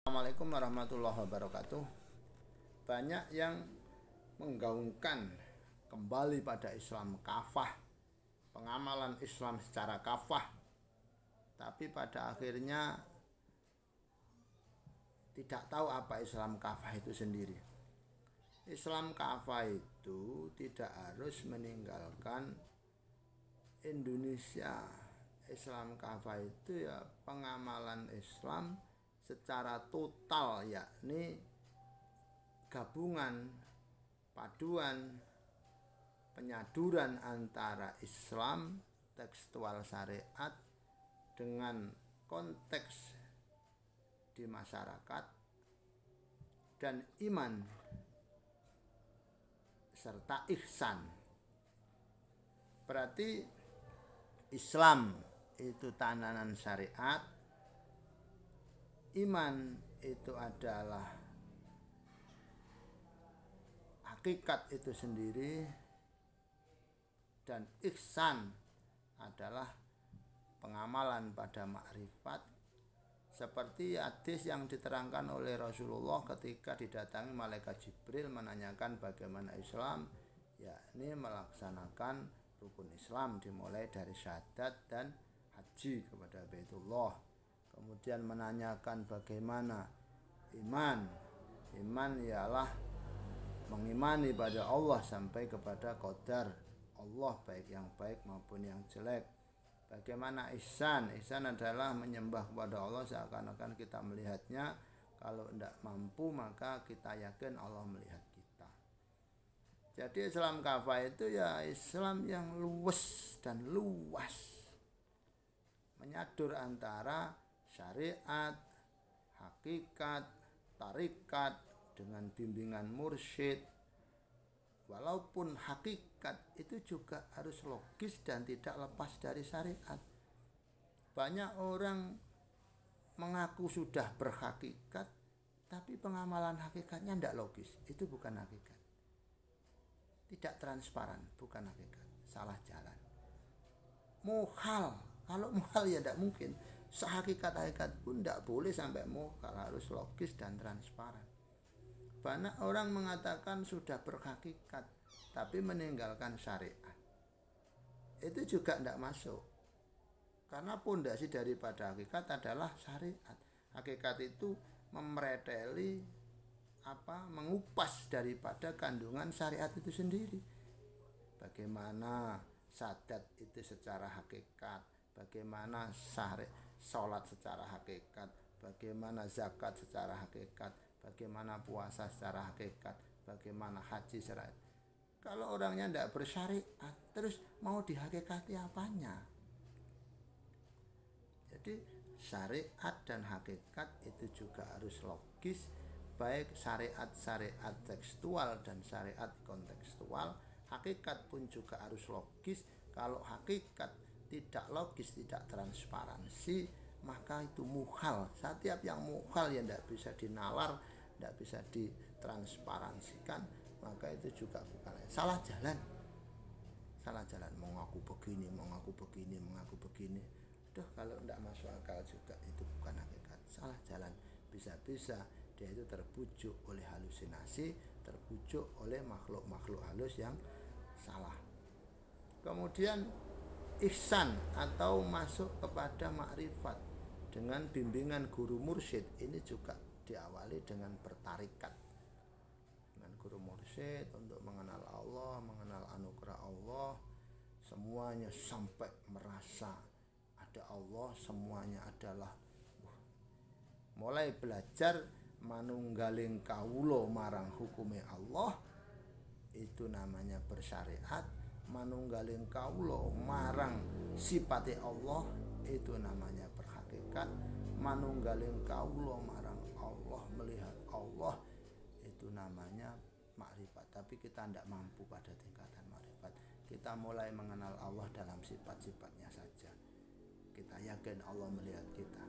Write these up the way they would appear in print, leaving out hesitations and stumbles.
Assalamualaikum warahmatullahi wabarakatuh. Banyak yang menggaungkan kembali pada Islam kafah, pengamalan Islam secara kafah, tapi pada akhirnya tidak tahu apa Islam kafah itu sendiri. Islam kafah itu tidak harus meninggalkan Indonesia. Islam kafah itu ya pengamalan Islam secara total, yakni gabungan, paduan, penyaduran antara Islam tekstual syariat dengan konteks di masyarakat dan iman serta ihsan. Berarti Islam itu tananan syariat, iman itu adalah hakikat itu sendiri, dan ihsan adalah pengamalan pada makrifat, seperti hadis yang diterangkan oleh Rasulullah ketika didatangi malaikat Jibril menanyakan bagaimana Islam, yakni melaksanakan rukun Islam dimulai dari syahadat dan haji kepada Baitullah. Kemudian menanyakan bagaimana iman. Iman ialah mengimani pada Allah sampai kepada qadar Allah, baik yang baik maupun yang jelek. Bagaimana ihsan? Ihsan adalah menyembah kepada Allah seakan-akan kita melihatnya. Kalau tidak mampu maka kita yakin Allah melihat kita. Jadi Islam kafah itu ya Islam yang luwes dan luas, menyadur antara syariat, hakikat, tarikat dengan bimbingan mursyid. Walaupun hakikat itu juga harus logis dan tidak lepas dari syariat. Banyak orang mengaku sudah berhakikat, tapi pengamalan hakikatnya tidak logis. Itu bukan hakikat. Tidak transparan, bukan hakikat. Salah jalan. Muhal. Kalau muhal ya tidak mungkin. Sehakikat-hakikat pun tidak boleh sampai muhal, harus logis dan transparan. Banyak orang mengatakan sudah berhakikat tapi meninggalkan syariat. Itu juga tidak masuk. Karena pondasi daripada hakikat adalah syariat. Hakikat itu memereteli mengupas daripada kandungan syariat itu sendiri. Bagaimana syahadat itu secara hakikat, bagaimana sholat secara hakikat, bagaimana zakat secara hakikat, bagaimana puasa secara hakikat, bagaimana haji secara. Kalau orangnya tidak bersyariat, terus mau dihakikati apanya? Jadi syariat dan hakikat itu juga harus logis, baik syariat tekstual dan syariat kontekstual. Hakikat pun juga harus logis. Kalau hakikat tidak logis, tidak transparansi, maka itu muhal. Setiap yang muhal yang tidak bisa dinalar, tidak bisa ditransparansikan, maka itu juga bukan, salah jalan. Salah jalan, mengaku begini. Aduh, kalau tidak masuk akal juga, itu bukan hakikat, salah jalan. Bisa-bisa dia itu terbujuk oleh halusinasi, terbujuk oleh makhluk-makhluk halus yang salah. Kemudian ihsan atau masuk kepada makrifat dengan bimbingan guru mursyid, ini juga diawali dengan bertarikat dengan guru mursyid untuk mengenal Allah, mengenal anugerah Allah, semuanya sampai merasa ada Allah, semuanya adalah mulai belajar manunggaling kawula marang hukume Allah, itu namanya bersyariat. Manunggaling kawula marang sifate Allah, itu namanya berhakikat. Manunggaling kawula marang Allah, melihat Allah, itu namanya makrifat. Tapi kita tidak mampu pada tingkatan makrifat. Kita mulai mengenal Allah dalam sifat-sifatnya saja. Kita yakin Allah melihat kita,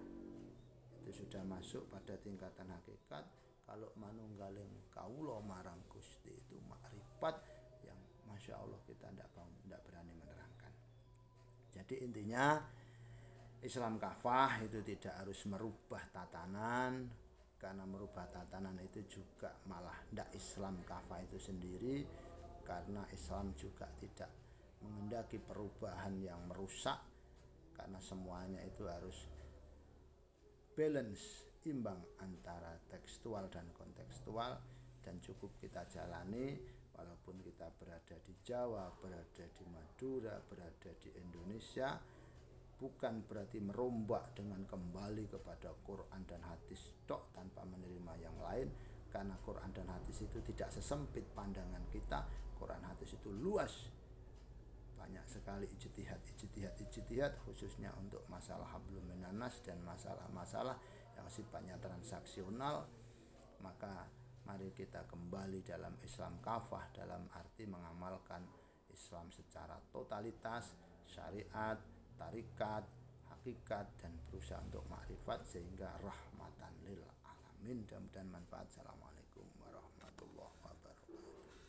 itu sudah masuk pada tingkatan hakikat. Kalau manunggaling kawula marang Gusti, itu makrifat yang Masya Allah kita tidak berani menerangkan. Jadi intinya Islam kafah itu tidak harus merubah tatanan, karena merubah tatanan itu juga malah tidak Islam kafah itu sendiri, karena Islam juga tidak menghendaki perubahan yang merusak, karena semuanya itu harus balance, imbang antara tekstual dan kontekstual, dan cukup kita jalani walaupun kita berada di Jawa, berada di Madura, berada di Indonesia. Bukan berarti merombak dengan kembali kepada Quran dan hadis tok tanpa menerima yang lain, karena Quran dan hadis itu tidak sesempit pandangan kita. Quran hadis itu luas, banyak sekali ijtihad khususnya untuk masalah hablum minanas dan masalah-masalah yang sifatnya transaksional. Maka mari kita kembali dalam Islam kafah, dalam arti mengamalkan Islam secara totalitas, syariat, tarikat, hakikat, dan berusaha untuk makrifat sehingga rahmatan lil alamin. Dan manfaat. Salam.